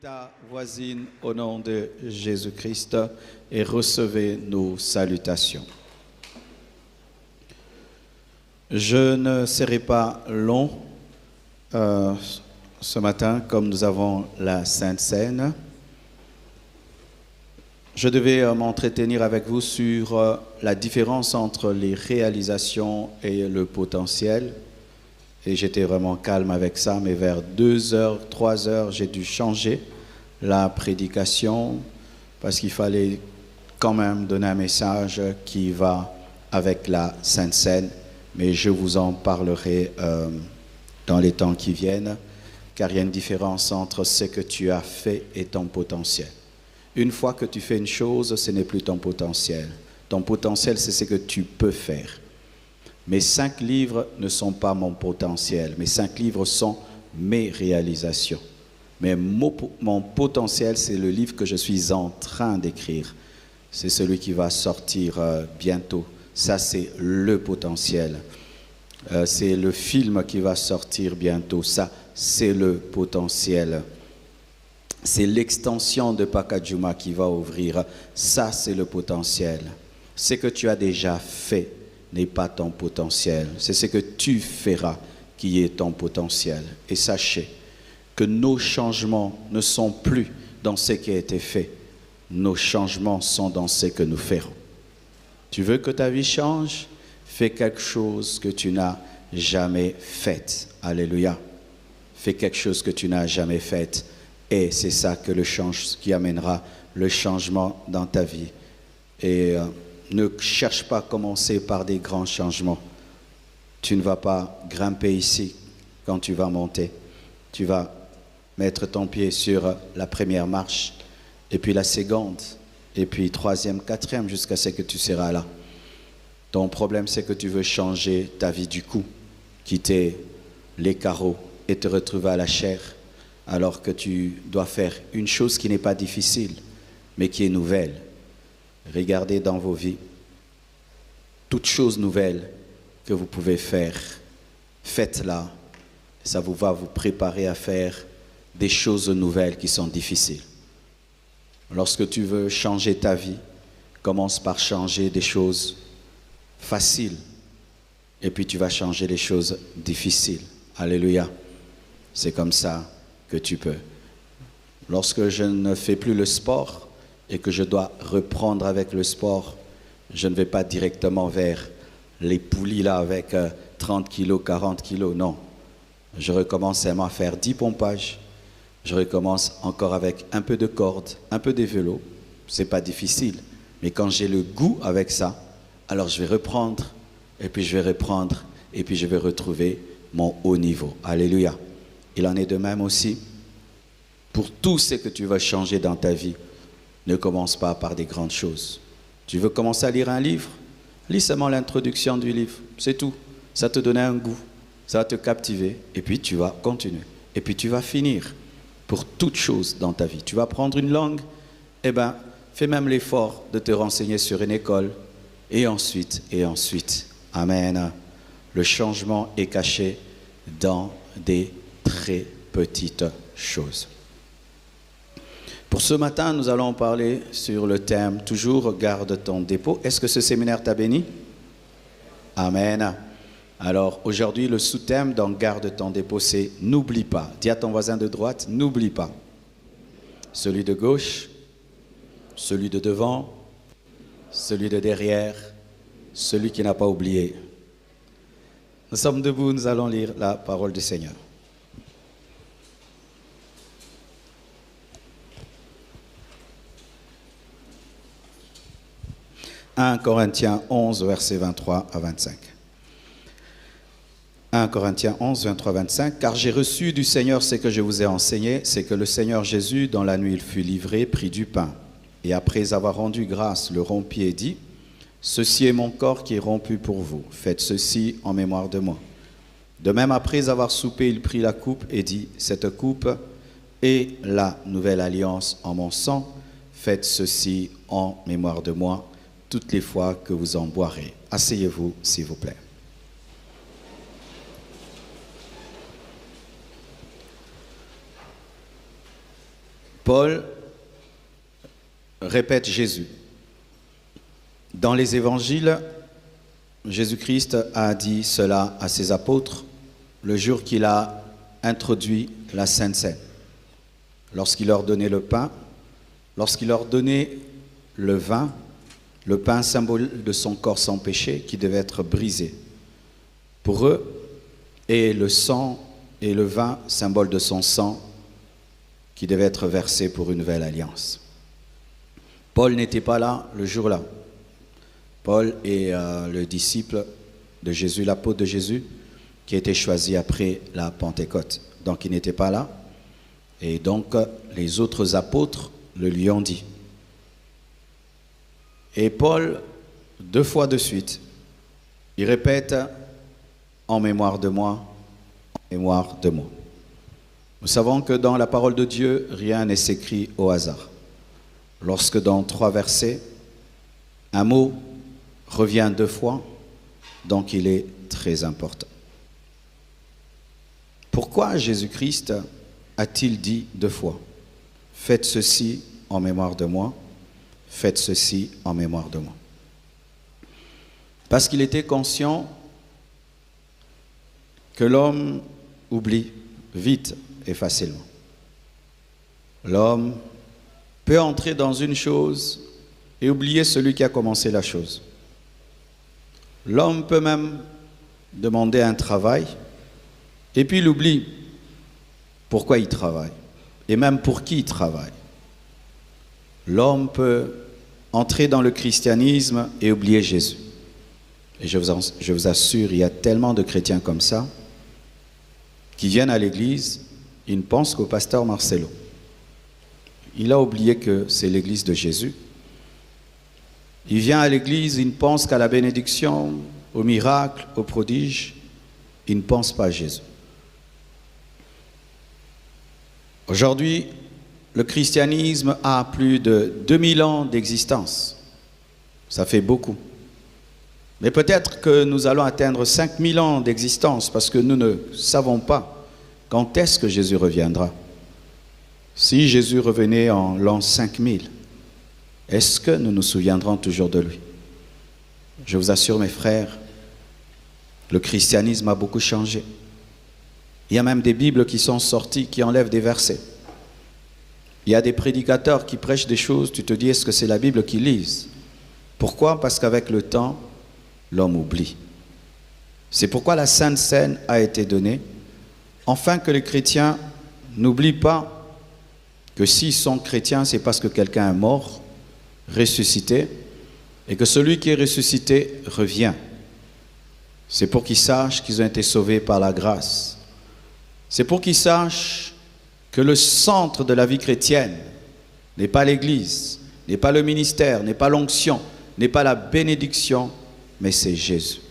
ta voisine au nom de Jésus-Christ et recevez nos salutations. Je ne serai pas long ce matin comme nous avons la Sainte Seine. Je devais m'entretenir avec vous sur la différence entre les réalisations et le potentiel. Et j'étais vraiment calme avec ça, mais vers 2h, 3h, j'ai dû changer la prédication parce qu'il fallait quand même donner un message qui va avec la Sainte Seine. Mais je vous en parlerai dans les temps qui viennent, car il y a une différence entre ce que tu as fait et ton potentiel. Une fois que tu fais une chose, ce n'est plus ton potentiel. Ton potentiel, c'est ce que tu peux faire. Mes 5 livres ne sont pas mon potentiel. Mes 5 livres sont mes réalisations. Mais mon potentiel, c'est le livre que je suis en train d'écrire. C'est celui qui va sortir bientôt. Ça, c'est le potentiel. C'est le film qui va sortir bientôt. Ça, c'est le potentiel. C'est l'extension de Pacadjouma qui va ouvrir. Ça, c'est le potentiel. Ce que tu as déjà fait n'est pas ton potentiel. C'est ce que tu feras qui est ton potentiel. Et sachez que nos changements ne sont plus dans ce qui a été fait. Nos changements sont dans ce que nous ferons. Tu veux que ta vie change? Fais quelque chose que tu n'as jamais fait. Alléluia. Fais quelque chose que tu n'as jamais fait. Et c'est ça qui amènera le changement dans ta vie. Et ne cherche pas à commencer par des grands changements. Tu ne vas pas grimper ici quand tu vas monter. Tu vas mettre ton pied sur la première marche, et puis la seconde, et puis troisième, quatrième, jusqu'à ce que tu seras là. Ton problème, c'est que tu veux changer ta vie du coup, quitter les carreaux et te retrouver à la chair, alors que tu dois faire une chose qui n'est pas difficile, mais qui est nouvelle. Regardez dans vos vies, toute chose nouvelle que vous pouvez faire, faites-la. Ça va vous préparer à faire des choses nouvelles qui sont difficiles. Lorsque tu veux changer ta vie, commence par changer des choses faciles. Et puis tu vas changer les choses difficiles. Alléluia. C'est comme ça que tu peux. Lorsque je ne fais plus le sport, et que je dois reprendre avec le sport, je ne vais pas directement vers les poulies là avec 30 kilos, 40 kilos, non. Je recommence seulement à faire 10 pompages. Je recommence encore avec un peu de corde, un peu de vélo. C'est pas difficile. Mais quand j'ai le goût avec ça, alors je vais reprendre, et puis je vais reprendre, et puis je vais retrouver mon haut niveau. Alléluia. Il en est de même aussi pour tout ce que tu vas changer dans ta vie. Ne commence pas par des grandes choses. Tu veux commencer à lire un livre? Lis seulement l'introduction du livre. C'est tout. Ça te donne un goût. Ça va te captiver. Et puis tu vas continuer. Et puis tu vas finir pour toute chose dans ta vie. Tu vas prendre une langue. Eh bien, fais même l'effort de te renseigner sur une école. Et ensuite, et ensuite. Amen. Le changement est caché dans des très petites choses. Pour ce matin, nous allons parler sur le thème « Toujours garde ton dépôt ». Est-ce que ce séminaire t'a béni? Amen. Alors, aujourd'hui, le sous-thème dans « Garde ton dépôt », c'est « N'oublie pas ». Dis à ton voisin de droite « N'oublie pas ». Celui de gauche, celui de devant, celui de derrière, celui qui n'a pas oublié. Nous sommes debout, nous allons lire la parole du Seigneur. 1 Corinthiens 11, versets 23 à 25. 1 Corinthiens 11, 23 à 25. « Car j'ai reçu du Seigneur ce que je vous ai enseigné, c'est que le Seigneur Jésus, dans la nuit il fut livré, prit du pain. Et après avoir rendu grâce, le rompit et dit, « Ceci est mon corps qui est rompu pour vous. Faites ceci en mémoire de moi. » De même, après avoir soupé, il prit la coupe et dit, « Cette coupe est la nouvelle alliance en mon sang. Faites ceci en mémoire de moi. Toutes les fois que vous en boirez. » Asseyez-vous, s'il vous plaît. Paul répète Jésus. Dans les évangiles, Jésus-Christ a dit cela à ses apôtres le jour qu'il a introduit la Sainte Seine. Lorsqu'il leur donnait le pain, lorsqu'il leur donnait le vin, le pain symbole de son corps sans péché qui devait être brisé pour eux, et le sang et le vin symbole de son sang qui devait être versé pour une nouvelle alliance. Paul n'était pas là le jour-là. Paul est le disciple de Jésus, l'apôtre de Jésus, qui a été choisi après la Pentecôte. Donc il n'était pas là. Et donc les autres apôtres le lui ont dit. Et Paul, 2 fois de suite, il répète « en mémoire de moi, en mémoire de moi ». Nous savons que dans la parole de Dieu, rien n'est écrit au hasard. Lorsque dans 3 versets, un mot revient 2 fois, donc il est très important. Pourquoi Jésus-Christ a-t-il dit 2 fois « Faites ceci en mémoire de moi, faites ceci en mémoire de moi ». Parce qu'il était conscient que l'homme oublie vite et facilement. L'homme peut entrer dans une chose et oublier celui qui a commencé la chose. L'homme peut même demander un travail et puis il oublie pourquoi il travaille et même pour qui il travaille. L'homme peut entrer dans le christianisme et oublier Jésus. Et je vous assure, il y a tellement de chrétiens comme ça qui viennent à l'église, ils ne pensent qu'au pasteur Marcelo. Il a oublié que c'est l'église de Jésus. Il vient à l'église, il ne pense qu'à la bénédiction, au miracle, au prodige. Il ne pense pas à Jésus. Aujourd'hui, le christianisme a plus de 2000 ans d'existence. Ça fait beaucoup. Mais peut-être que nous allons atteindre 5000 ans d'existence parce que nous ne savons pas quand est-ce que Jésus reviendra. Si Jésus revenait en l'an 5000, est-ce que nous nous souviendrons toujours de lui? Je vous assure, mes frères, le christianisme a beaucoup changé. Il y a même des Bibles qui sont sorties, qui enlèvent des versets. Il y a des prédicateurs qui prêchent des choses, tu te dis, est-ce que c'est la Bible qu'ils lisent? Pourquoi? Parce qu'avec le temps, l'homme oublie. C'est pourquoi la Sainte Seine a été donnée, afin que les chrétiens n'oublient pas que s'ils sont chrétiens, c'est parce que quelqu'un est mort, ressuscité, et que celui qui est ressuscité revient. C'est pour qu'ils sachent qu'ils ont été sauvés par la grâce. C'est pour qu'ils sachent que le centre de la vie chrétienne n'est pas l'Église, n'est pas le ministère, n'est pas l'onction, n'est pas la bénédiction, mais c'est Jésus.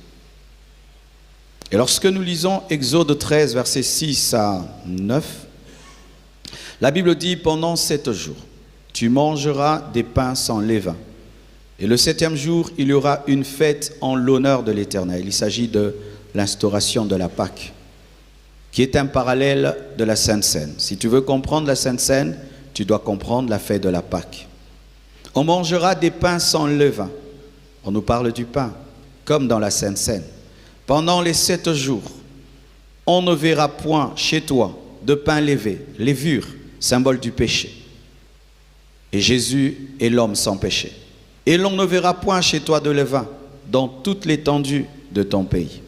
Et lorsque nous lisons Exode 13, versets 6 à 9, la Bible dit, pendant 7 jours, tu mangeras des pains sans levain. Et le 7e jour, il y aura une fête en l'honneur de l'Éternel. Il s'agit de l'instauration de la Pâque, qui est un parallèle de la Sainte Seine. Si tu veux comprendre la Sainte Seine, tu dois comprendre la fête de la Pâque. On mangera des pains sans levain. On nous parle du pain, comme dans la Sainte Seine. Pendant les 7 jours, on ne verra point chez toi de pain levé, levure, symbole du péché. Et Jésus est l'homme sans péché. Et l'on ne verra point chez toi de levain dans toute l'étendue de ton pays.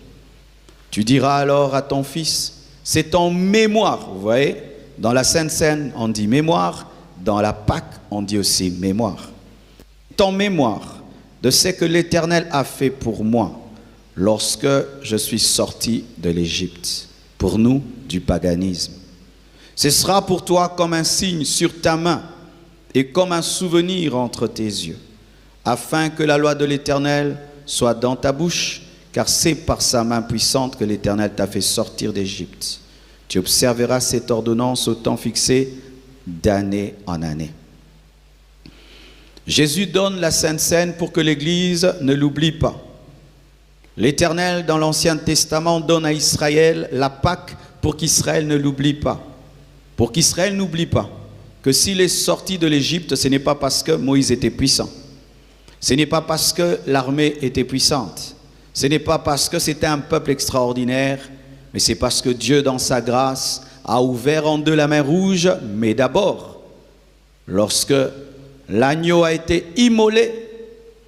Tu diras alors à ton fils, c'est en mémoire, vous voyez, dans la Sainte Seine, on dit mémoire, dans la Pâque, on dit aussi mémoire. C'est en mémoire de ce que l'Éternel a fait pour moi lorsque je suis sorti de l'Égypte, pour nous, du paganisme. Ce sera pour toi comme un signe sur ta main et comme un souvenir entre tes yeux, afin que la loi de l'Éternel soit dans ta bouche, car c'est par sa main puissante que l'Éternel t'a fait sortir d'Égypte. Tu observeras cette ordonnance au temps fixé, d'année en année. Jésus donne la Sainte Seine pour que l'Église ne l'oublie pas. L'Éternel, dans l'Ancien Testament, donne à Israël la Pâque pour qu'Israël ne l'oublie pas. Pour qu'Israël n'oublie pas. que s'il est sorti de l'Égypte, ce n'est pas parce que Moïse était puissant. Ce n'est pas parce que l'armée était puissante. Ce n'est pas parce que c'était un peuple extraordinaire, mais c'est parce que Dieu, dans sa grâce, a ouvert en deux la mer Rouge. Mais d'abord, lorsque l'agneau a été immolé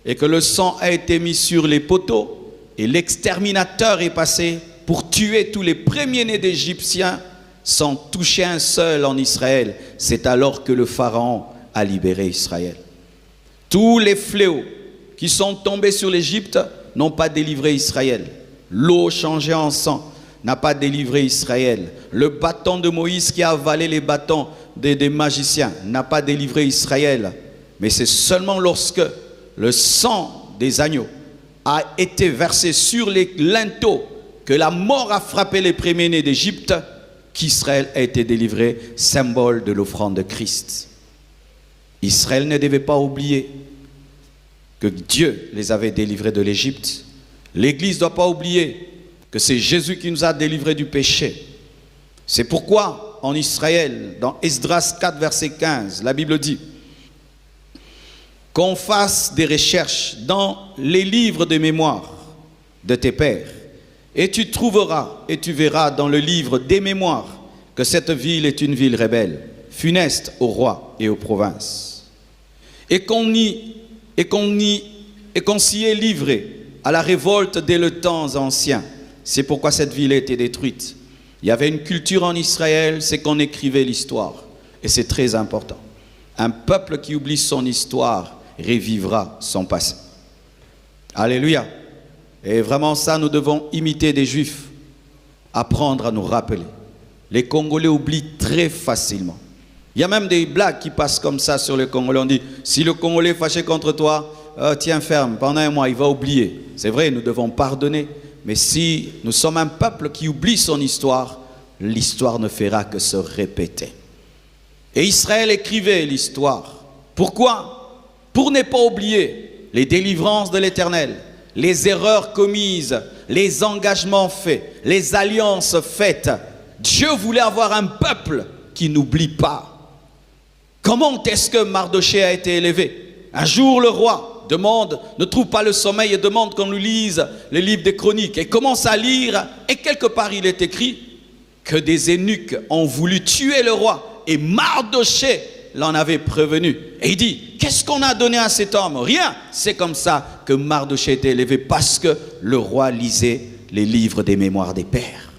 et que le sang a été mis sur les poteaux et l'exterminateur est passé pour tuer tous les premiers-nés d'Égyptiens sans toucher un seul en Israël, c'est alors que le Pharaon a libéré Israël. Tous les fléaux qui sont tombés sur l'Égypte n'ont pas délivré Israël. L'eau changée en sang n'a pas délivré Israël. Le bâton de Moïse qui a avalé les bâtons des magiciens n'a pas délivré Israël. Mais c'est seulement lorsque le sang des agneaux a été versé sur les linteaux que la mort a frappé les premiers-nés d'Égypte qu'Israël a été délivré, symbole de l'offrande de Christ. Israël ne devait pas oublier que Dieu les avait délivrés de l'Égypte. L'Église ne doit pas oublier que c'est Jésus qui nous a délivrés du péché. C'est pourquoi en Israël, dans Esdras 4, verset 15, la Bible dit qu'on fasse des recherches dans les livres de mémoire de tes pères. Et tu trouveras et tu verras dans le livre des mémoires que cette ville est une ville rebelle, funeste au roi et aux provinces. Et qu'on s'y est livré à la révolte dès le temps ancien. C'est pourquoi cette ville a été détruite. Il y avait une culture en Israël, c'est qu'on écrivait l'histoire. Et c'est très important. Un peuple qui oublie son histoire revivra son passé. Alléluia. Et vraiment ça, nous devons imiter des Juifs, apprendre à nous rappeler. Les Congolais oublient très facilement. Il y a même des blagues qui passent comme ça sur les Congolais. On dit, si le Congolais est fâché contre toi, tiens ferme, pendant un mois, il va oublier. C'est vrai, nous devons pardonner. Mais si nous sommes un peuple qui oublie son histoire, l'histoire ne fera que se répéter. Et Israël écrivait l'histoire. Pourquoi? Pour ne pas oublier les délivrances de l'Éternel, les erreurs commises, les engagements faits, les alliances faites. Dieu voulait avoir un peuple qui n'oublie pas. Comment est-ce que Mardochée a été élevé? Un jour, le roi demande, ne trouve pas le sommeil et demande qu'on lui lise les livres des chroniques. Et commence à lire, et quelque part il est écrit que des eunuques ont voulu tuer le roi. Et Mardochée l'en avait prévenu. Et il dit, qu'est-ce qu'on a donné à cet homme? Rien. C'est comme ça que Mardochée était élevé, parce que le roi lisait les livres des mémoires des pères.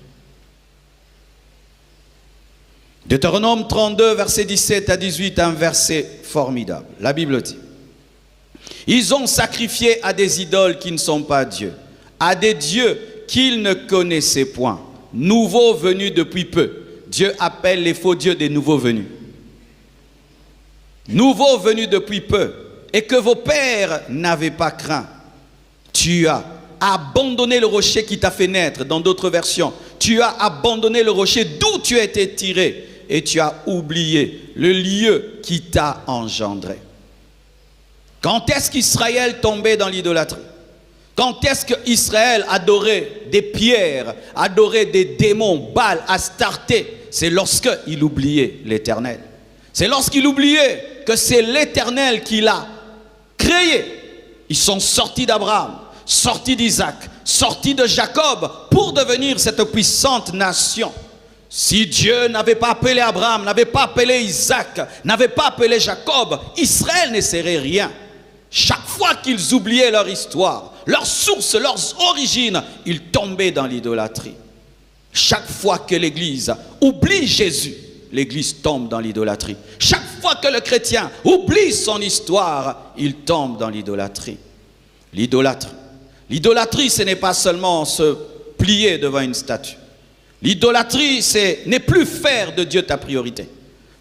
Deutéronome 32, verset 17 à 18, un verset formidable. La Bible dit, ils ont sacrifié à des idoles qui ne sont pas Dieu, à des dieux qu'ils ne connaissaient point, nouveaux venus depuis peu. Dieu appelle les faux dieux des nouveaux venus. Nouveaux venus depuis peu, et que vos pères n'avaient pas craint. Tu as abandonné le rocher qui t'a fait naître, dans d'autres versions. Tu as abandonné le rocher d'où tu as été tiré, et tu as oublié le lieu qui t'a engendré. Quand est-ce qu'Israël tombait dans l'idolâtrie? Quand est-ce qu'Israël adorait des pierres, adorait des démons, Baal, Astarté? C'est lorsqu'il oubliait l'Éternel. C'est lorsqu'il oubliait que c'est l'Éternel qui l'a créé. Ils sont sortis d'Abraham, sortis d'Isaac, sortis de Jacob pour devenir cette puissante nation. Si Dieu n'avait pas appelé Abraham, n'avait pas appelé Isaac, n'avait pas appelé Jacob, Israël ne serait rien. Chaque fois qu'ils oubliaient leur histoire, leur source, leurs origines, ils tombaient dans l'idolâtrie. Chaque fois que l'Église oublie Jésus, l'Église tombe dans l'idolâtrie. Chaque fois que le chrétien oublie son histoire, il tombe dans l'idolâtrie. L'idolâtrie, ce n'est pas seulement se plier devant une statue. L'idolâtrie, c'est ne plus faire de Dieu ta priorité.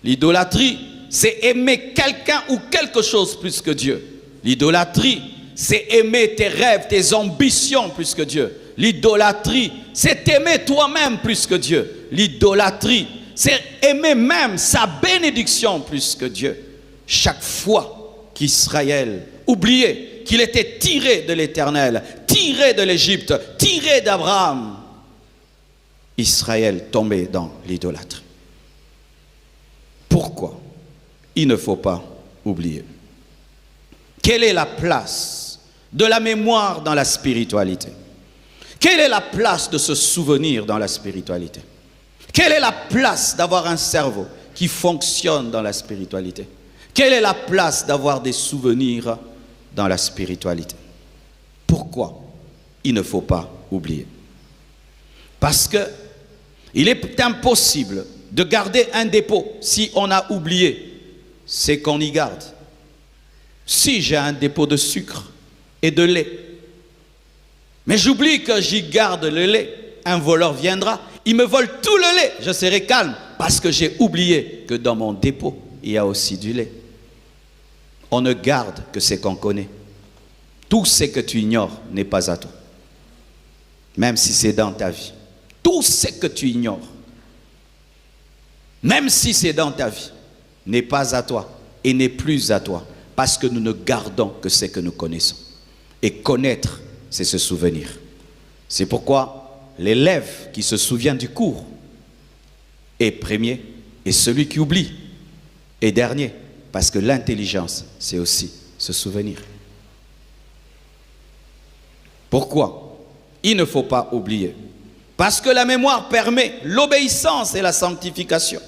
L'idolâtrie, c'est aimer quelqu'un ou quelque chose plus que Dieu. L'idolâtrie, c'est aimer tes rêves, tes ambitions plus que Dieu. L'idolâtrie, c'est aimer toi-même plus que Dieu. L'idolâtrie, c'est aimer même sa bénédiction plus que Dieu. Chaque fois qu'Israël oubliait qu'il était tiré de l'Éternel, tiré de l'Égypte, tiré d'Abraham, Israël tombait dans l'idolâtrie. Pourquoi? il ne faut pas oublier. Quelle est la place de la mémoire dans la spiritualité? Quelle est la place de se souvenir dans la spiritualité? Quelle est la place d'avoir un cerveau qui fonctionne dans la spiritualité? Quelle est la place d'avoir des souvenirs dans la spiritualité? Pourquoi il ne faut pas oublier? Parce que il est impossible de garder un dépôt si on a oublié ce qu'on y garde. Si j'ai un dépôt de sucre et de lait, mais j'oublie que j'y garde le lait, un voleur viendra, il me vole tout le lait, je serai calme parce que j'ai oublié que dans mon dépôt, il y a aussi du lait. On ne garde que ce qu'on connaît. Tout ce que tu ignores n'est pas à toi. Même si c'est dans ta vie. Tout ce que tu ignores, même si c'est dans ta vie, n'est pas à toi et n'est plus à toi. Parce que nous ne gardons que ce que nous connaissons. Et connaître, c'est se souvenir. C'est pourquoi l'élève qui se souvient du cours est premier et celui qui oublie est dernier. Parce que l'intelligence, c'est aussi se souvenir. Pourquoi il ne faut pas oublier? Parce que la mémoire permet l'obéissance et la sanctification.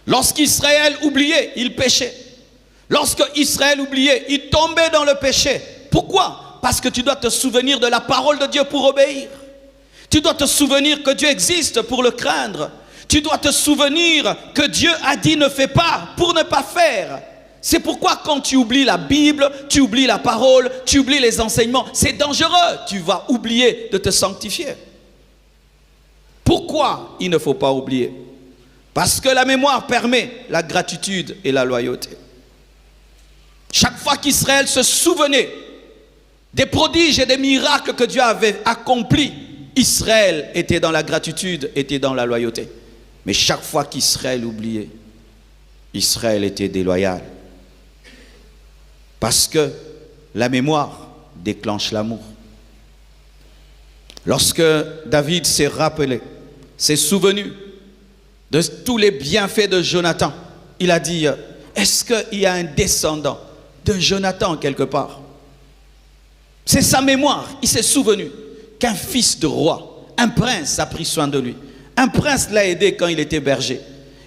Lorsqu'Israël oubliait, il péchait. Lorsque Israël oubliait, il tombait dans le péché. Pourquoi? Parce que tu dois te souvenir de la parole de Dieu pour obéir. Tu dois te souvenir que Dieu existe pour le craindre. Tu dois te souvenir que Dieu a dit ne fais pas pour ne pas faire. C'est pourquoi quand tu oublies la Bible, tu oublies la parole, tu oublies les enseignements, c'est dangereux. Tu vas oublier de te sanctifier. Pourquoi il ne faut pas oublier? Parce que la mémoire permet la gratitude et la loyauté. Chaque fois qu'Israël se souvenait des prodiges et des miracles que Dieu avait accomplis, Israël était dans la gratitude, était dans la loyauté. Mais chaque fois qu'Israël oubliait, Israël était déloyal. Parce que la mémoire déclenche l'amour. Lorsque David s'est rappelé, s'est souvenu de tous les bienfaits de Jonathan, il a dit, est-ce qu'il y a un descendant de Jonathan quelque part? C'est sa mémoire. Il s'est souvenu qu'un fils de roi, un prince a pris soin de lui. Un prince l'a aidé quand il était berger.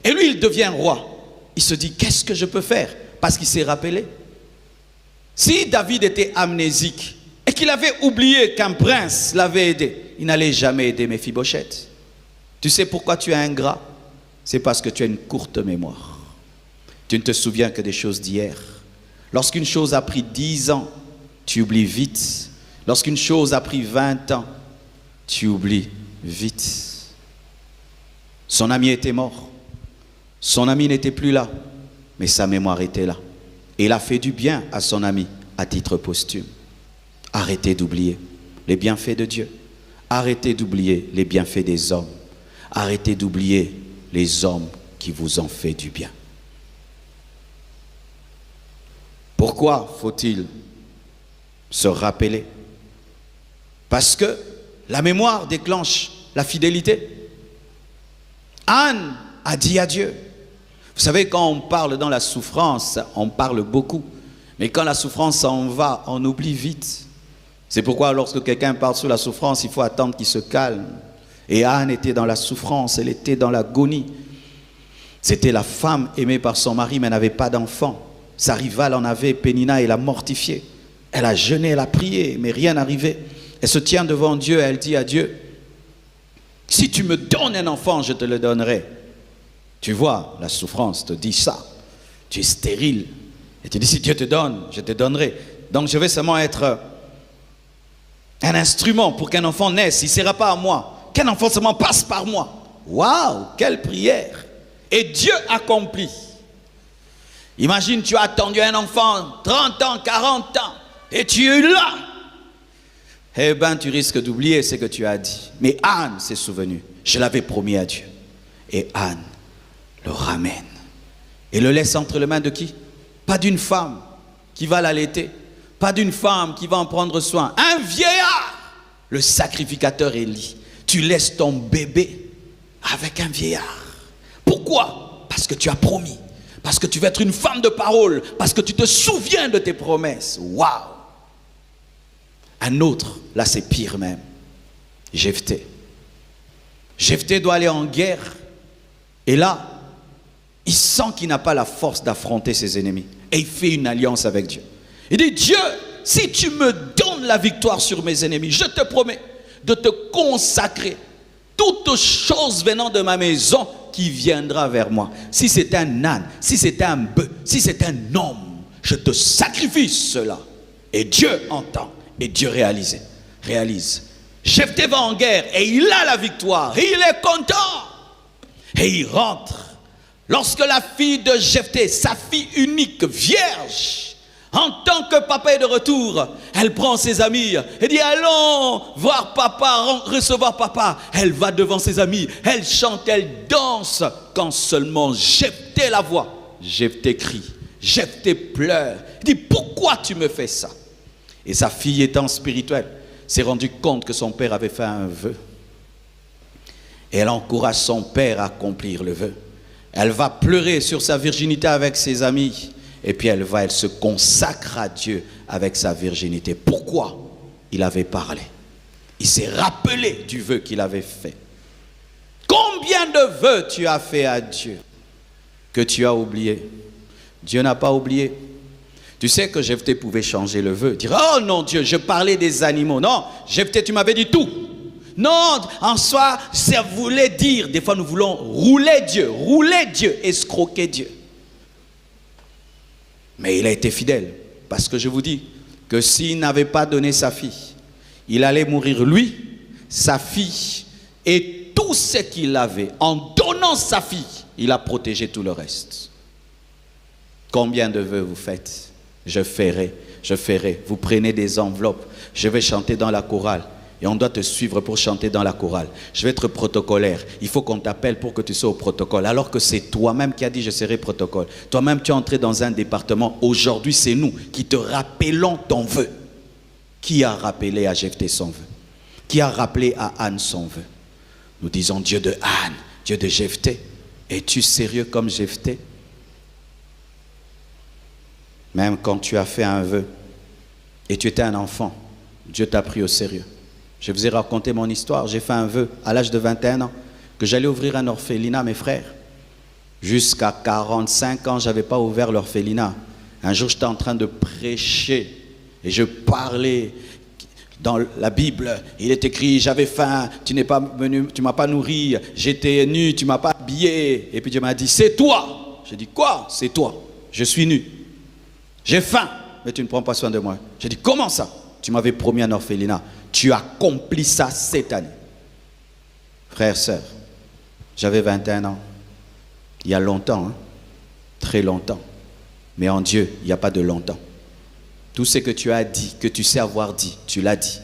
Et lui, il devient roi. Il se dit, qu'est-ce que je peux faire? Parce qu'il s'est rappelé. Si David était amnésique et qu'il avait oublié qu'un prince l'avait aidé, il n'allait jamais aider Méphibosheth. Tu sais pourquoi tu es ingrat? C'est parce que tu as une courte mémoire. Tu ne te souviens que des choses d'hier. Lorsqu'une chose a pris 10 ans, tu oublies vite. Lorsqu'une chose a pris 20 ans, tu oublies vite. Son ami était mort. Son ami n'était plus là, mais sa mémoire était là. Et il a fait du bien à son ami à titre posthume. Arrêtez d'oublier les bienfaits de Dieu. Arrêtez d'oublier les bienfaits des hommes. Arrêtez d'oublier les hommes qui vous ont fait du bien. Pourquoi faut-il se rappeler? Parce que la mémoire déclenche la fidélité. Anne a dit à Dieu. Vous savez, quand on parle dans la souffrance, on parle beaucoup. Mais quand la souffrance s'en va, on oublie vite. C'est pourquoi lorsque quelqu'un parle sur la souffrance, il faut attendre qu'il se calme. Et Anne était dans la souffrance, elle était dans l'agonie. C'était la femme aimée par son mari, mais elle n'avait pas d'enfant. Sa rivale en avait, Pénina, et l'a mortifiée. Elle a jeûné, elle a prié, mais rien n'arrivait. Elle se tient devant Dieu et elle dit à Dieu, si tu me donnes un enfant, je te le donnerai. Tu vois, la souffrance te dit ça. Tu es stérile. Et tu dis, si Dieu te donne, je te donnerai. Donc je vais seulement être un instrument pour qu'un enfant naisse. Il ne sera pas à moi. Qu'un enfant seulement passe par moi. Waouh, quelle prière. Et Dieu accomplit. Imagine, tu as attendu un enfant 30 ans, 40 ans, et tu es là. Eh bien, tu risques d'oublier ce que tu as dit. Mais Anne s'est souvenue. Je l'avais promis à Dieu. Et Anne le ramène. Et le laisse entre les mains de qui? Pas d'une femme qui va l'allaiter. Pas d'une femme qui va en prendre soin. Un vieillard. Le sacrificateur Élie. Tu laisses ton bébé avec un vieillard. Pourquoi? Parce que tu as promis. Parce que tu veux être une femme de parole. Parce que tu te souviens de tes promesses. Waouh! Un autre, là c'est pire même. Jephthé. Jephthé doit aller en guerre. Et là, il sent qu'il n'a pas la force d'affronter ses ennemis. Et il fait une alliance avec Dieu. Il dit, Dieu, si tu me donnes la victoire sur mes ennemis, je te promets de te consacrer toute chose venant de ma maison qui viendra vers moi. Si c'est un âne, si c'est un bœuf, si c'est un homme, je te sacrifie cela. Et Dieu entend. Et Dieu réalise. Jephthé va en guerre et il a la victoire. Et il est content. Et il rentre. Lorsque la fille de Jephthé, sa fille unique, vierge, en tant que papa est de retour, elle prend ses amis et dit, allons voir papa, recevoir papa. Elle va devant ses amis, elle chante, elle danse. Quand seulement Jephthé la voit, Jephthé crie, Jephthé pleure. Il dit, pourquoi tu me fais ça? Et sa fille étant spirituelle, s'est rendue compte que son père avait fait un vœu. Et elle encourage son père à accomplir le vœu. Elle va pleurer sur sa virginité avec ses amis. Et puis elle se consacre à Dieu avec sa virginité. Pourquoi? Il avait parlé. Il s'est rappelé du vœu qu'il avait fait. Combien de vœux tu as fait à Dieu que tu as oublié? Dieu n'a pas oublié. Tu sais que Jephthé pouvait changer le vœu. Dire, oh non Dieu, je parlais des animaux. Non, Jephthé, tu m'avais dit tout. Non, en soi, ça voulait dire, des fois nous voulons rouler Dieu, escroquer Dieu. Mais il a été fidèle. Parce que je vous dis que s'il n'avait pas donné sa fille, il allait mourir lui, sa fille et tout ce qu'il avait. En donnant sa fille, il a protégé tout le reste. Combien de vœux vous faites? Je ferai. Vous prenez des enveloppes. Je vais chanter dans la chorale. Et on doit te suivre pour chanter dans la chorale. Je vais être protocolaire. Il faut qu'on t'appelle pour que tu sois au protocole. Alors que c'est toi-même qui as dit je serai protocole. Toi-même tu es entré dans un département. Aujourd'hui c'est nous qui te rappelons ton vœu. Qui a rappelé à Jephthé son vœu? Qui a rappelé à Anne son vœu? Nous disons Dieu de Anne, Dieu de Jephthé. Es-tu sérieux comme Jephthé? Même quand tu as fait un vœu et tu étais un enfant, Dieu t'a pris au sérieux. Je vous ai raconté mon histoire. J'ai fait un vœu à l'âge de 21 ans que j'allais ouvrir un orphelinat à mes frères. Jusqu'à 45 ans, je n'avais pas ouvert l'orphelinat. Un jour, j'étais en train de prêcher et je parlais dans la Bible. Il est écrit, j'avais faim, tu n'es pas venu, tu m'as pas nourri, j'étais nu, tu m'as pas habillé. Et puis Dieu m'a dit, c'est toi. J'ai dit, quoi? C'est toi. Je suis nu. J'ai faim, mais tu ne prends pas soin de moi. J'ai dit, comment ça? Tu m'avais promis un orphelinat. Tu accomplis ça cette année. Frères, sœurs, j'avais 21 ans. Il y a longtemps, hein? Très longtemps. Mais en Dieu, il n'y a pas de longtemps. Tout ce que tu as dit, que tu sais avoir dit, tu l'as dit.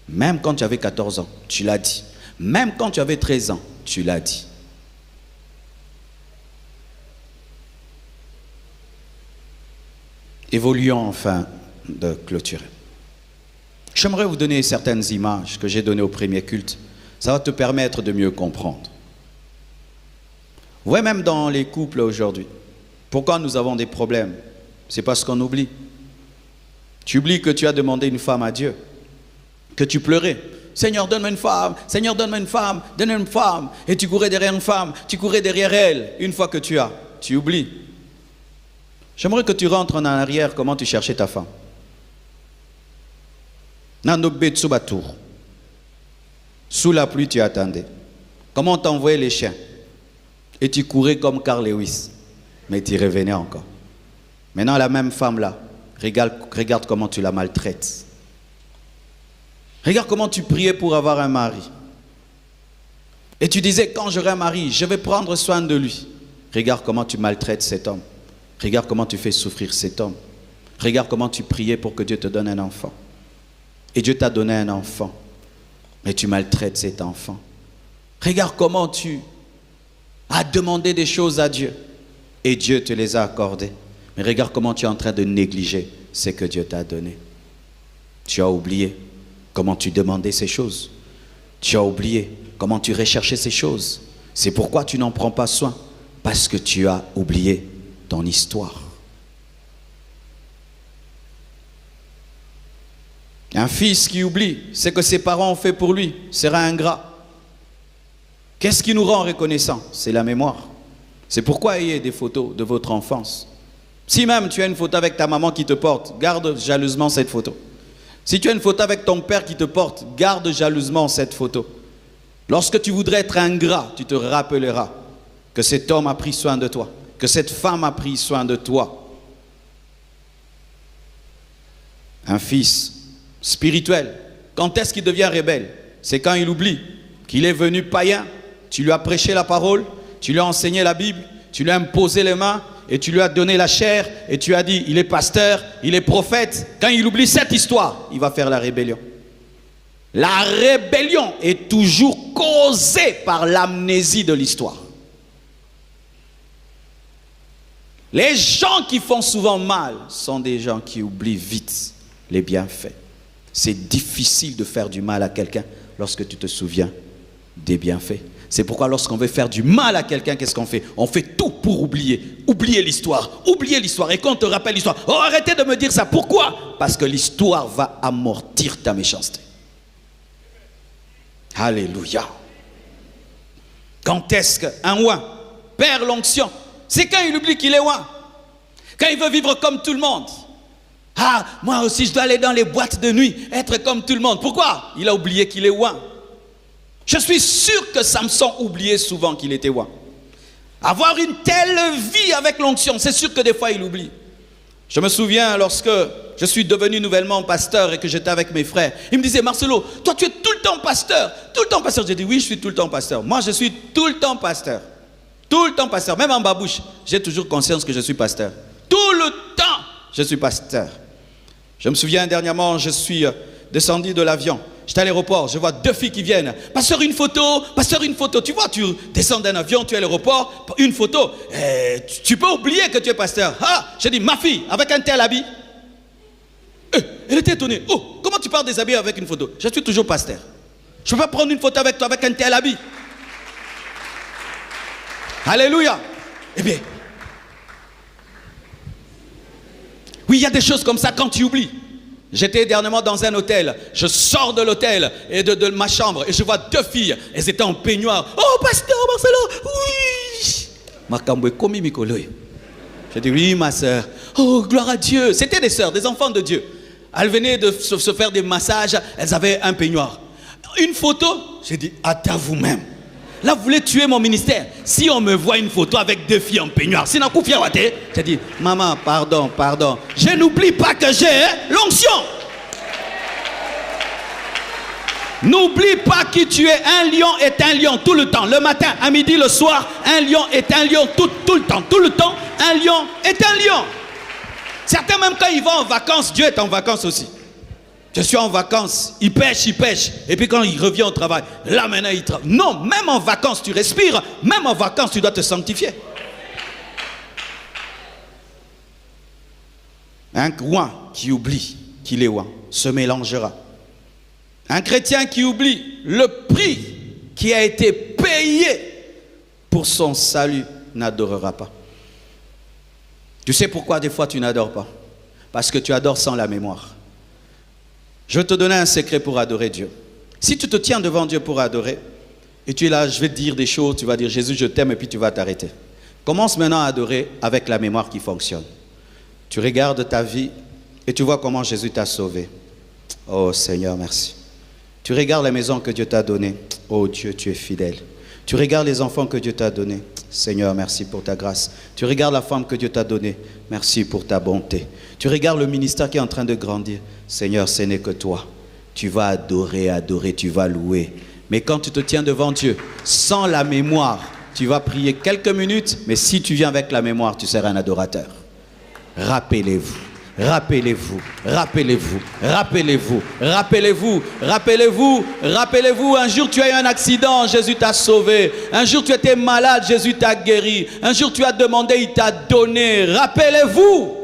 Même quand tu avais 14 ans, tu l'as dit. Même quand tu avais 13 ans, tu l'as dit. Évoluons enfin de clôturer. J'aimerais vous donner certaines images que j'ai données au premier culte. Ça va te permettre de mieux comprendre. Vous voyez, même dans les couples aujourd'hui, pourquoi nous avons des problèmes? C'est parce qu'on oublie. Tu oublies que tu as demandé une femme à Dieu, que tu pleurais. Seigneur, donne-moi une femme, Seigneur, donne-moi une femme, donne-moi une femme. Et tu courais derrière une femme, tu courais derrière elle. Une fois que tu oublies. J'aimerais que tu rentres en arrière comment tu cherchais ta femme. Sous la pluie, tu attendais. Comment t'envoyais les chiens? Et tu courais comme Carl Lewis. Mais tu revenais encore. Maintenant, la même femme-là, regarde comment tu la maltraites. Regarde comment tu priais pour avoir un mari. Et tu disais, quand j'aurai un mari, je vais prendre soin de lui. Regarde comment tu maltraites cet homme. Regarde comment tu fais souffrir cet homme. Regarde comment tu priais pour que Dieu te donne un enfant. Et Dieu t'a donné un enfant. Mais tu maltraites cet enfant. Regarde comment tu as demandé des choses à Dieu. Et Dieu te les a accordées. Mais regarde comment tu es en train de négliger ce que Dieu t'a donné. Tu as oublié comment tu demandais ces choses. Tu as oublié comment tu recherchais ces choses. C'est pourquoi tu n'en prends pas soin. Parce que tu as oublié. ton histoire. Un fils qui oublie ce que ses parents ont fait pour lui sera ingrat. Qu'est-ce qui nous rend reconnaissants? C'est la mémoire. C'est pourquoi ayez des photos de votre enfance. Si même tu as une photo avec ta maman qui te porte, garde jalousement cette photo. Si tu as une photo avec ton père qui te porte, garde jalousement cette photo. Lorsque tu voudrais être ingrat, tu te rappelleras que cet homme a pris soin de toi, que cette femme a pris soin de toi. Un fils spirituel, quand est-ce qu'il devient rebelle? C'est quand il oublie qu'il est venu païen, tu lui as prêché la parole, tu lui as enseigné la Bible, tu lui as imposé les mains et tu lui as donné la chair et tu as dit il est pasteur, il est prophète. Quand il oublie cette histoire, il va faire la rébellion. La rébellion est toujours causée par l'amnésie de l'histoire. Les gens qui font souvent mal sont des gens qui oublient vite les bienfaits. C'est difficile de faire du mal à quelqu'un lorsque tu te souviens des bienfaits. C'est pourquoi lorsqu'on veut faire du mal à quelqu'un, qu'est-ce qu'on fait? On fait tout pour oublier. Oublier l'histoire. Oublier l'histoire. Et quand on te rappelle l'histoire, oh arrêtez de me dire ça. Pourquoi? Parce que l'histoire va amortir ta méchanceté. Alléluia. Quand est-ce qu'un oint perd l'onction? C'est quand il oublie qu'il est oint. Quand il veut vivre comme tout le monde. Ah, moi aussi je dois aller dans les boîtes de nuit, être comme tout le monde. Pourquoi? Il a oublié qu'il est oint. Je suis sûr que Samson oubliait souvent qu'il était oint. Avoir une telle vie avec l'onction, c'est sûr que des fois il oublie. Je me souviens lorsque je suis devenu nouvellement pasteur et que j'étais avec mes frères. Ils me disaient, Marcelo, toi tu es tout le temps pasteur. Tout le temps pasteur. J'ai dit, oui, je suis tout le temps pasteur. Moi, je suis tout le temps pasteur. Tout le temps pasteur. Même en babouche, j'ai toujours conscience que je suis pasteur. Tout le temps, je suis pasteur. Je me souviens dernièrement, je suis descendu de l'avion. J'étais à l'aéroport, je vois deux filles qui viennent. Pasteur, une photo, pasteur, une photo. Tu vois, tu descends d'un avion, tu es à l'aéroport, une photo. Tu peux oublier que tu es pasteur. Ah, j'ai dit, ma fille, avec un tel habit. Elle était étonnée. Oh, comment tu pars déshabillé avec une photo? Je suis toujours pasteur. Je ne peux pas prendre une photo avec toi avec un tel habit. Alléluia. Eh bien, oui, il y a des choses comme ça quand tu oublies. J'étais dernièrement dans un hôtel. Je sors de l'hôtel et de ma chambre et je vois deux filles. Elles étaient en peignoir. Oh, pasteur Marcelo, oui. J'ai dit, oui, ma soeur. Oh, gloire à Dieu. C'était des sœurs, des enfants de Dieu. Elles venaient de se faire des massages. Elles avaient un peignoir. Une photo, j'ai dit, hâte à vous-même. Là, vous voulez tuer mon ministère. Si on me voit une photo avec deux filles en peignoir, c'est n'a j'ai dit, maman, pardon. Je n'oublie pas que j'ai l'onction. N'oublie pas qui tu es. Un lion est un lion tout le temps. Le matin, à midi, le soir, un lion est un lion tout le temps. Tout le temps, un lion est un lion. Certains, même quand ils vont en vacances, Dieu est en vacances aussi. Je suis en vacances, il pêche. Et puis quand il revient au travail, là maintenant il travaille. Non, même en vacances tu respires, même en vacances tu dois te sanctifier. Un oint qui oublie qu'il est oint se mélangera. Un chrétien qui oublie le prix qui a été payé pour son salut n'adorera pas. Tu sais pourquoi des fois tu n'adores pas? Parce que tu adores sans la mémoire. Je vais te donner un secret pour adorer Dieu. Si tu te tiens devant Dieu pour adorer, et tu es là, je vais te dire des choses, tu vas dire Jésus, je t'aime, et puis tu vas t'arrêter. Commence maintenant à adorer avec la mémoire qui fonctionne. Tu regardes ta vie et tu vois comment Jésus t'a sauvé. Oh Seigneur, merci. Tu regardes la maison que Dieu t'a donnée. Oh Dieu, tu es fidèle. Tu regardes les enfants que Dieu t'a donnés. Seigneur, merci pour ta grâce. Tu regardes la femme que Dieu t'a donnée. Merci pour ta bonté. Tu regardes le ministère qui est en train de grandir. Seigneur, ce n'est que toi. Tu vas adorer, tu vas louer. Mais quand tu te tiens devant Dieu, sans la mémoire, tu vas prier quelques minutes, mais si tu viens avec la mémoire, tu seras un adorateur. Rappelez-vous. Rappelez-vous, un jour tu as eu un accident, Jésus t'a sauvé. Un jour tu étais malade, Jésus t'a guéri. Un jour tu as demandé, il t'a donné. Rappelez-vous.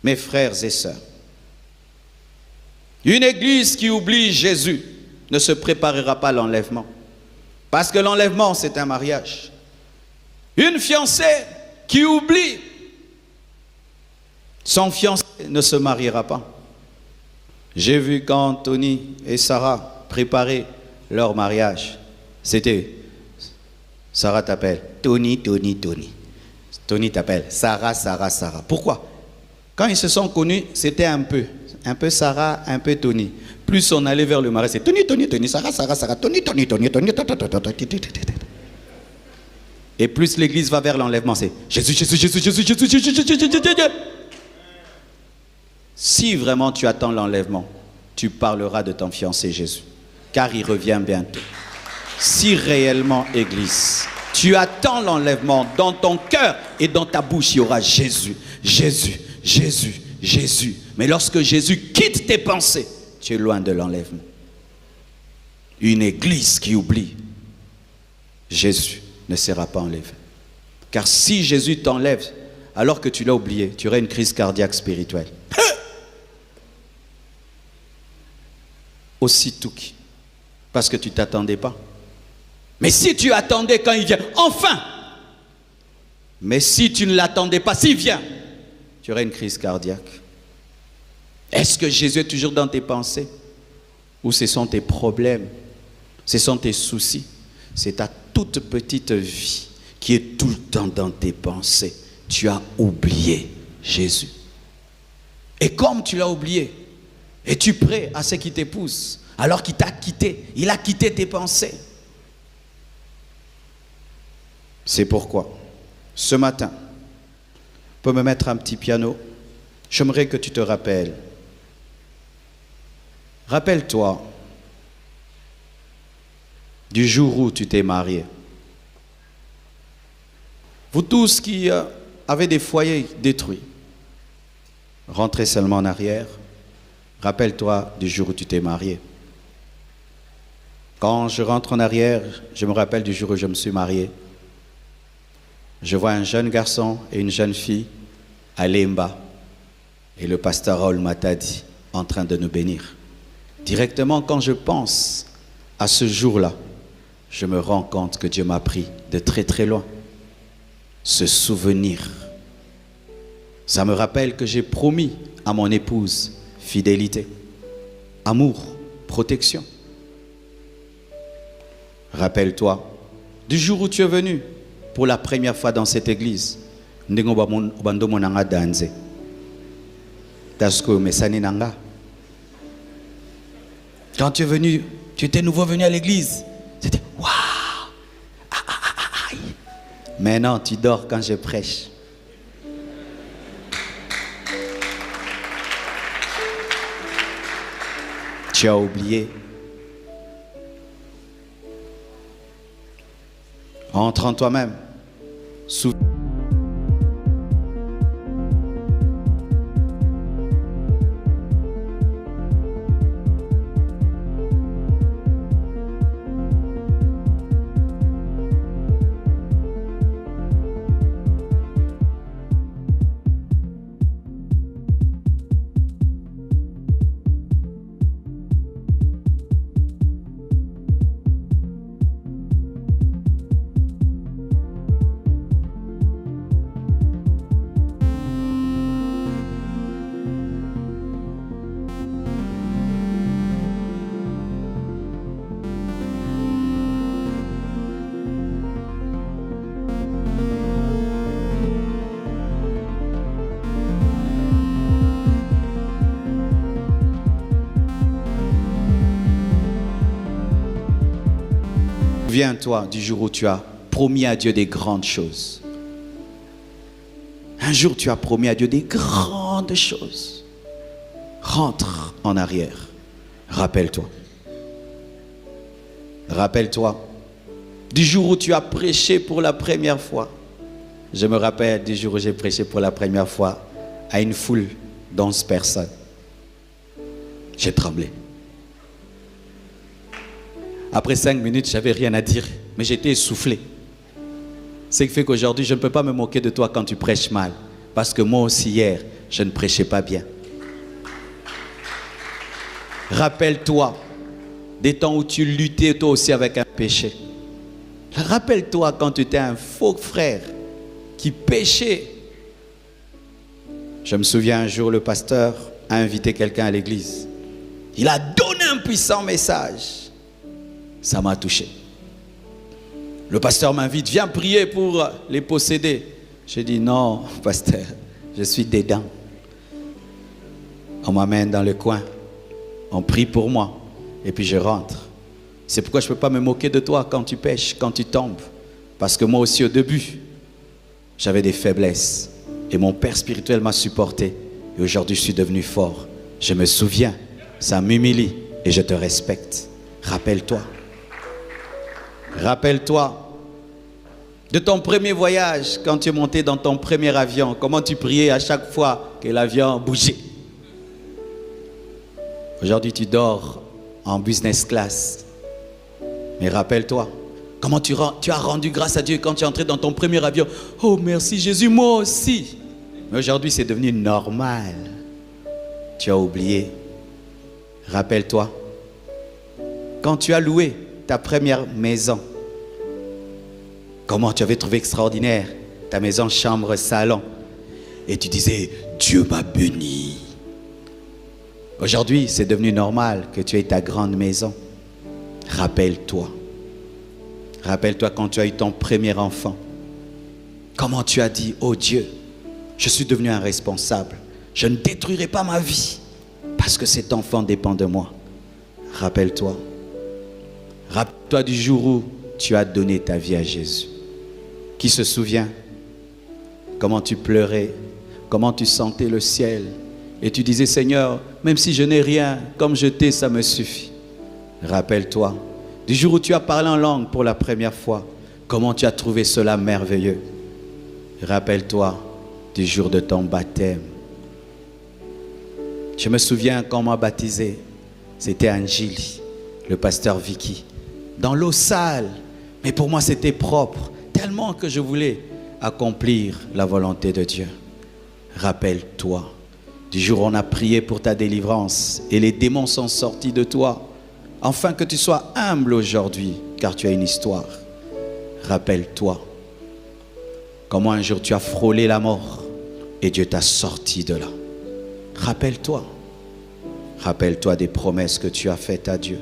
Mes frères et sœurs, une église qui oublie Jésus ne se préparera pas à l'enlèvement. Parce que l'enlèvement, c'est un mariage. Une fiancée qui oublie son fiancé ne se mariera pas. J'ai vu quand Tony et Sarah préparaient leur mariage. C'était, Sarah t'appelle, Tony. Tony t'appelle, Sarah. Pourquoi? Quand ils se sont connus, c'était un peu Sarah, un peu Tony. Plus on allait vers le mariage, c'est Tony, Sarah, Tony. Et plus l'église va vers l'enlèvement, c'est Jésus. Si vraiment tu attends l'enlèvement, tu parleras de ton fiancé Jésus, car il revient bientôt. Si réellement, Église, tu attends l'enlèvement, dans ton cœur et dans ta bouche, il y aura Jésus. Mais lorsque Jésus quitte tes pensées, tu es loin de l'enlèvement. Une église qui oublie Jésus ne sera pas enlevé. Car si Jésus t'enlève, alors que tu l'as oublié, tu aurais une crise cardiaque spirituelle. Aussitôt, parce que tu ne t'attendais pas. Mais si tu attendais quand il vient, enfin. Mais si tu ne l'attendais pas, s'il vient, tu aurais une crise cardiaque. Est-ce que Jésus est toujours dans tes pensées? Ou ce sont tes problèmes? Ce sont tes soucis? C'est ta toute petite vie qui est tout le temps dans tes pensées. Tu as oublié Jésus. Et comme tu l'as oublié, es-tu prêt à ce qu'il t'épouse alors qu'il t'a quitté? Il a quitté tes pensées. C'est pourquoi, ce matin, tu peux me mettre un petit piano. J'aimerais que tu te rappelles. Rappelle-toi du jour où tu t'es marié. Vous tous qui avez des foyers détruits, rentrez seulement en arrière. Rappelle-toi du jour où tu t'es marié. Quand je rentre en arrière, je me rappelle du jour où je me suis marié. Je vois un jeune garçon et une jeune fille à Lemba. Et le pasteur Raoul Matadi en train de nous bénir. Directement, quand je pense à ce jour-là, je me rends compte que Dieu m'a pris de très très loin. Ce souvenir, ça me rappelle que j'ai promis à mon épouse fidélité, amour, protection. Rappelle-toi du jour où tu es venu pour la première fois dans cette église. Quand tu es venu, tu étais nouveau venu à l'église. C'était waouh! Maintenant, tu dors quand je prêche. Tu as oublié. Entre en toi-même. Souviens-toi du jour où tu as promis à Dieu des grandes choses. Un jour, tu as promis à Dieu des grandes choses. Rentre en arrière. Rappelle-toi. Rappelle-toi du jour où tu as prêché pour la première fois. Je me rappelle du jour où j'ai prêché pour la première fois à une foule d'11 personnes. J'ai tremblé. Après 5 minutes, je n'avais rien à dire, mais j'étais essoufflé. Ce qui fait qu'aujourd'hui, je ne peux pas me moquer de toi quand tu prêches mal. Parce que moi aussi, hier, je ne prêchais pas bien. Rappelle-toi des temps où tu luttais toi aussi avec un péché. Rappelle-toi quand tu étais un faux frère qui péchait. Je me souviens un jour, le pasteur a invité quelqu'un à l'église. Il a donné un puissant message. Ça m'a touché. Le pasteur m'invite, viens prier pour les possédés. J'ai dit non, pasteur, je suis dedans. On m'amène dans le coin, on prie pour moi, et puis je rentre. C'est pourquoi je ne peux pas me moquer de toi quand tu pêches, quand tu tombes. Parce que moi aussi au début, j'avais des faiblesses. Et mon père spirituel m'a supporté. Et aujourd'hui, je suis devenu fort. Je me souviens, ça m'humilie et je te respecte. Rappelle-toi. Rappelle-toi de ton premier voyage, quand tu es monté dans ton premier avion. Comment tu priais à chaque fois que l'avion bougeait. Aujourd'hui, tu dors en business class. Mais rappelle-toi, comment tu as rendu grâce à Dieu quand tu es entré dans ton premier avion. Oh merci Jésus, moi aussi. Mais aujourd'hui, c'est devenu normal. Tu as oublié. Rappelle-toi, quand tu as loué ta première maison, comment tu avais trouvé extraordinaire ta maison chambre-salon. Et tu disais, Dieu m'a béni. Aujourd'hui, c'est devenu normal que tu aies ta grande maison. Rappelle-toi. Rappelle-toi quand tu as eu ton premier enfant. Comment tu as dit, oh Dieu, je suis devenu un responsable. Je ne détruirai pas ma vie parce que cet enfant dépend de moi. Rappelle-toi. Rappelle-toi du jour où tu as donné ta vie à Jésus. Qui se souvient comment tu pleurais, comment tu sentais le ciel et tu disais, Seigneur, même si je n'ai rien, comme je t'ai, ça me suffit. Rappelle-toi du jour où tu as parlé en langue pour la première fois, comment tu as trouvé cela merveilleux. Rappelle-toi du jour de ton baptême. Je me souviens quand on m'a baptisé, c'était Angélie, le pasteur Vicky, dans l'eau sale, mais pour moi c'était propre, tellement que je voulais accomplir la volonté de Dieu. Rappelle-toi du jour où on a prié pour ta délivrance et les démons sont sortis de toi, afin que tu sois humble aujourd'hui, car tu as une histoire. Rappelle-toi comment un jour tu as frôlé la mort et Dieu t'a sorti de là. Rappelle-toi. Rappelle-toi des promesses que tu as faites à Dieu.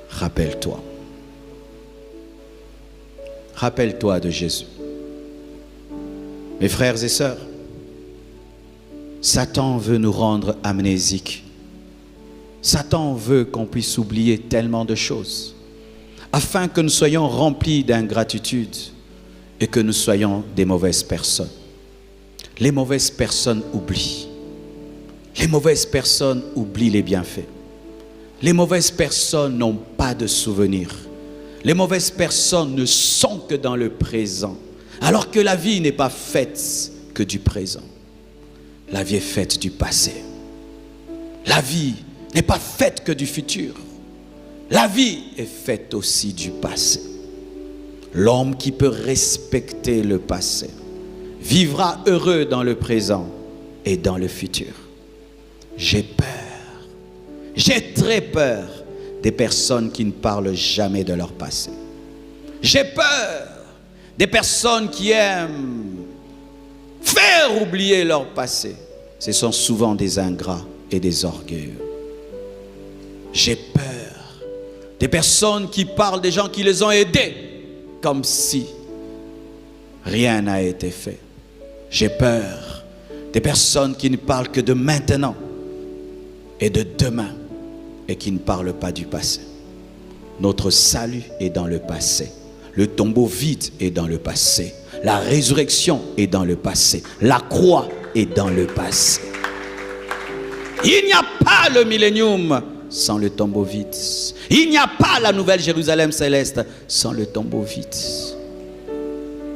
Rappelle-toi. Rappelle-toi de Jésus. Mes frères et sœurs, Satan veut nous rendre amnésiques. Satan veut qu'on puisse oublier tellement de choses, afin que nous soyons remplis d'ingratitude et que nous soyons des mauvaises personnes. Les mauvaises personnes oublient. Les mauvaises personnes oublient les bienfaits. Les mauvaises personnes n'ont pas de souvenirs. Les mauvaises personnes ne sont que dans le présent, alors que la vie n'est pas faite que du présent. La vie est faite du passé. La vie n'est pas faite que du futur. La vie est faite aussi du passé. L'homme qui peut respecter le passé vivra heureux dans le présent et dans le futur. J'ai peur. J'ai très peur des personnes qui ne parlent jamais de leur passé. J'ai peur des personnes qui aiment faire oublier leur passé. Ce sont souvent des ingrats et des orgueilleux. J'ai peur des personnes qui parlent des gens qui les ont aidés comme si rien n'a été fait. J'ai peur des personnes qui ne parlent que de maintenant et de demain et qui ne parlent pas du passé. Notre salut est dans le passé. Le tombeau vide est dans le passé. La résurrection est dans le passé. La croix est dans le passé. Il n'y a pas le millénium sans le tombeau vide. Il n'y a pas la nouvelle Jérusalem céleste sans le tombeau vide.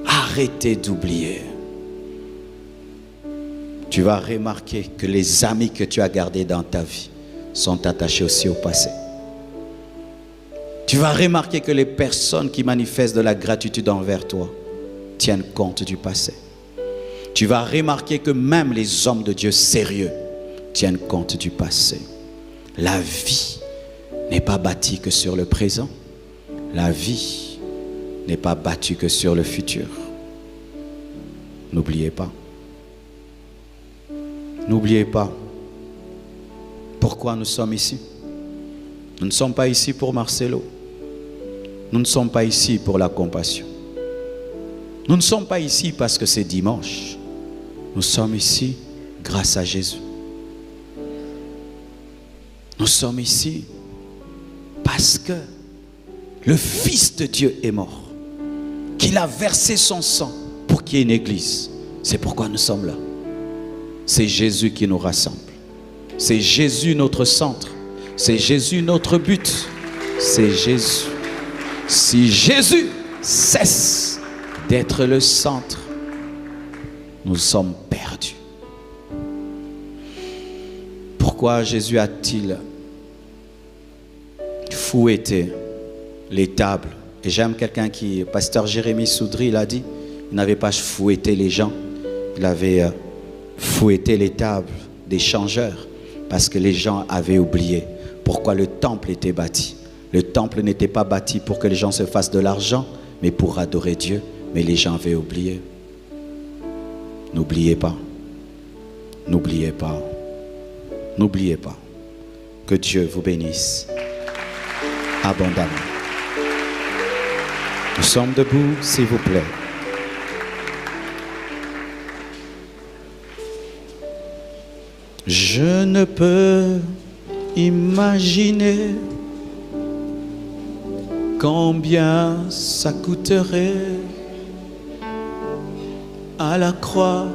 Arrêtez d'oublier. Tu vas remarquer que les amis que tu as gardés dans ta vie sont attachés aussi au passé. Tu vas remarquer que les personnes qui manifestent de la gratitude envers toi tiennent compte du passé. Tu vas remarquer que même les hommes de Dieu sérieux tiennent compte du passé. La vie n'est pas bâtie que sur le présent. La vie n'est pas bâtie que sur le futur. N'oubliez pas. N'oubliez pas pourquoi nous sommes ici. Nous ne sommes pas ici pour Marcelo. Nous ne sommes pas ici pour la compassion. Nous ne sommes pas ici parce que c'est dimanche. Nous sommes ici grâce à Jésus. Nous sommes ici parce que le Fils de Dieu est mort, qu'il a versé son sang pour qu'il y ait une église. C'est pourquoi nous sommes là. C'est Jésus qui nous rassemble. C'est Jésus notre centre. C'est Jésus notre but. C'est Jésus. Si Jésus cesse d'être le centre, nous sommes perdus. Pourquoi Jésus a-t-il fouetté les tables? Et j'aime quelqu'un qui, pasteur Jérémie Soudry, il a dit, il n'avait pas fouetté les gens, il avait fouetté les tables des changeurs, parce que les gens avaient oublié pourquoi le temple était bâti. Le temple n'était pas bâti pour que les gens se fassent de l'argent, mais pour adorer Dieu. Mais les gens avaient oublié. N'oubliez pas. N'oubliez pas. N'oubliez pas. Que Dieu vous bénisse abondamment. Nous sommes debout, s'il vous plaît. Je ne peux imaginer combien ça coûterait. À la croix,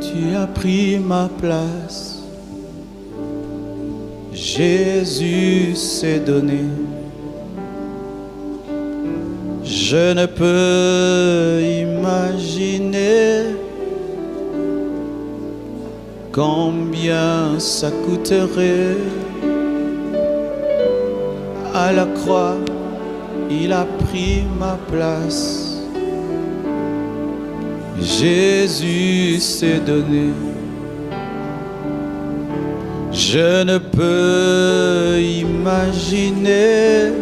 tu as pris ma place. Jésus s'est donné. Je ne peux imaginer combien ça coûterait. À la croix, il a pris ma place. Jésus s'est donné. Je ne peux imaginer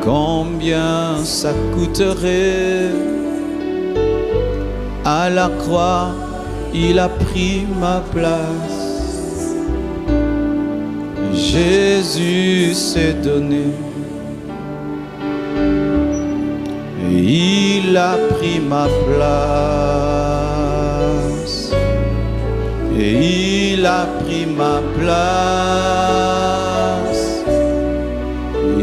combien ça coûterait. À la croix, il a pris ma place. Jésus s'est donné. Il a pris ma place. Et il a pris ma place.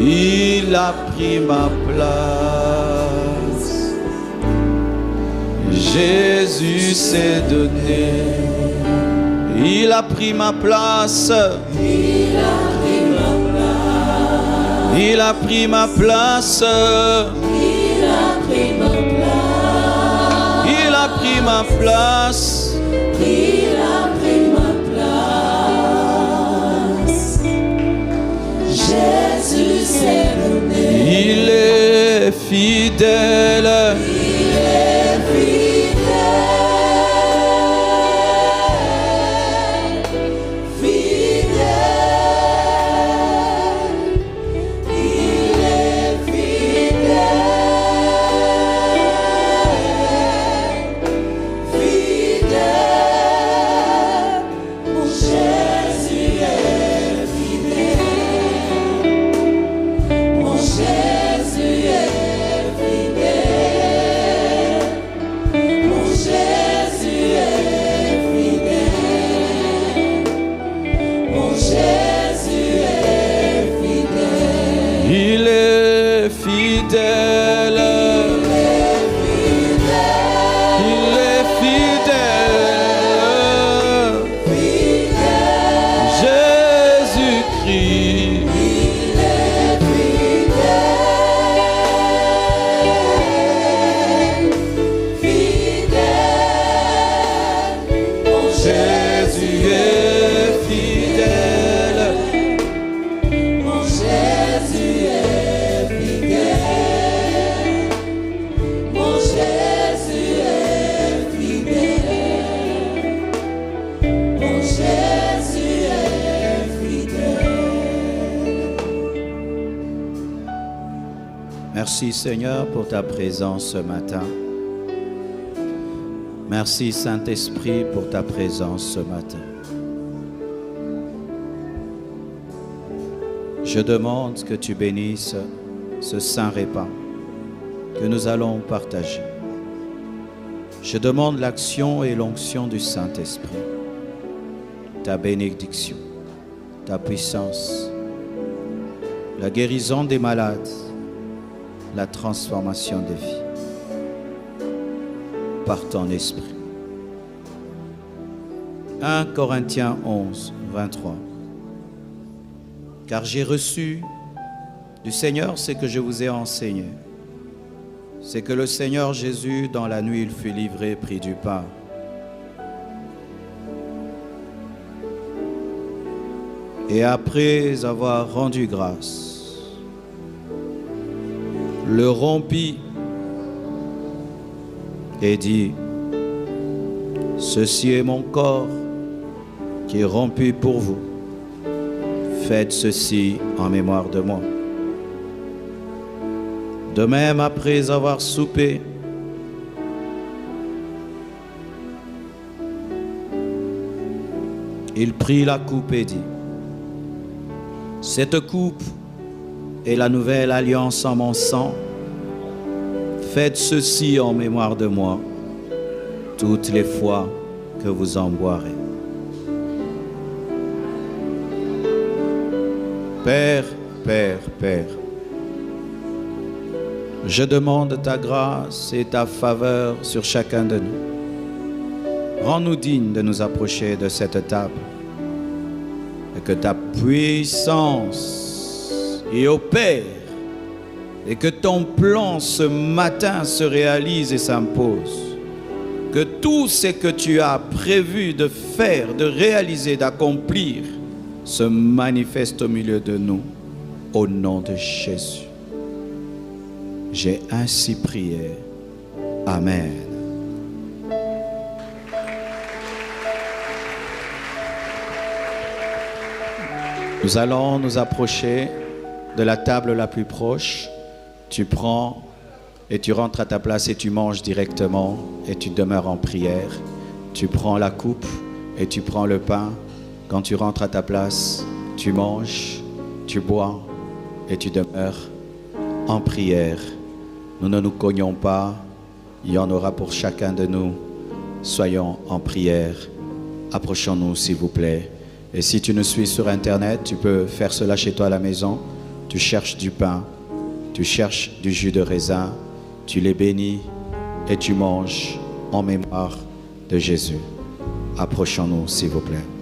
Il a pris ma place. Jésus s'est donné. Il a pris ma place. Il a pris ma place. Il a pris ma place. Il a pris ma place. Il a pris ma place. Jésus s'est donné. Il est fidèle. Il est fidèle. Fidèle. Il est fidèle. Fidèle. Mon Jésus est fidèle. Mon Jésus est fidèle. Merci Seigneur pour ta présence ce matin. Merci Saint-Esprit pour ta présence ce matin. Je demande que tu bénisses ce saint repas que nous allons partager. Je demande l'action et l'onction du Saint-Esprit, ta bénédiction, ta puissance, la guérison des malades, la transformation des vies par ton esprit. 1 Corinthiens 11, 23. Car j'ai reçu du Seigneur ce que je vous ai enseigné. C'est que le Seigneur Jésus, dans la nuit, il fut livré, prit du pain. Et après avoir rendu grâce, le rompit et dit, ceci est mon corps qui est rompu pour vous. Faites ceci en mémoire de moi. De même, après avoir soupé, il prit la coupe et dit, cette coupe est la nouvelle alliance en mon sang. Faites ceci en mémoire de moi, toutes les fois que vous en boirez. Père, Père, Père, je demande ta grâce et ta faveur sur chacun de nous. Rends-nous dignes de nous approcher de cette table et que ta puissance y opère et que ton plan ce matin se réalise et s'impose. Que tout ce que tu as prévu de faire, de réaliser, d'accomplir se manifeste au milieu de nous, au nom de Jésus. J'ai ainsi prié. Amen. Nous allons nous approcher de la table la plus proche. Tu prends et tu rentres à ta place et tu manges directement et tu demeures en prière. Tu prends la coupe et tu prends le pain. Quand tu rentres à ta place, tu manges, tu bois et tu demeures en prière. Nous ne nous cognons pas, il y en aura pour chacun de nous. Soyons en prière. Approchons-nous s'il vous plaît. Et si tu nous suis sur Internet, tu peux faire cela chez toi à la maison. Tu cherches du pain, tu cherches du jus de raisin, tu les bénis et tu manges en mémoire de Jésus. Approchons-nous s'il vous plaît.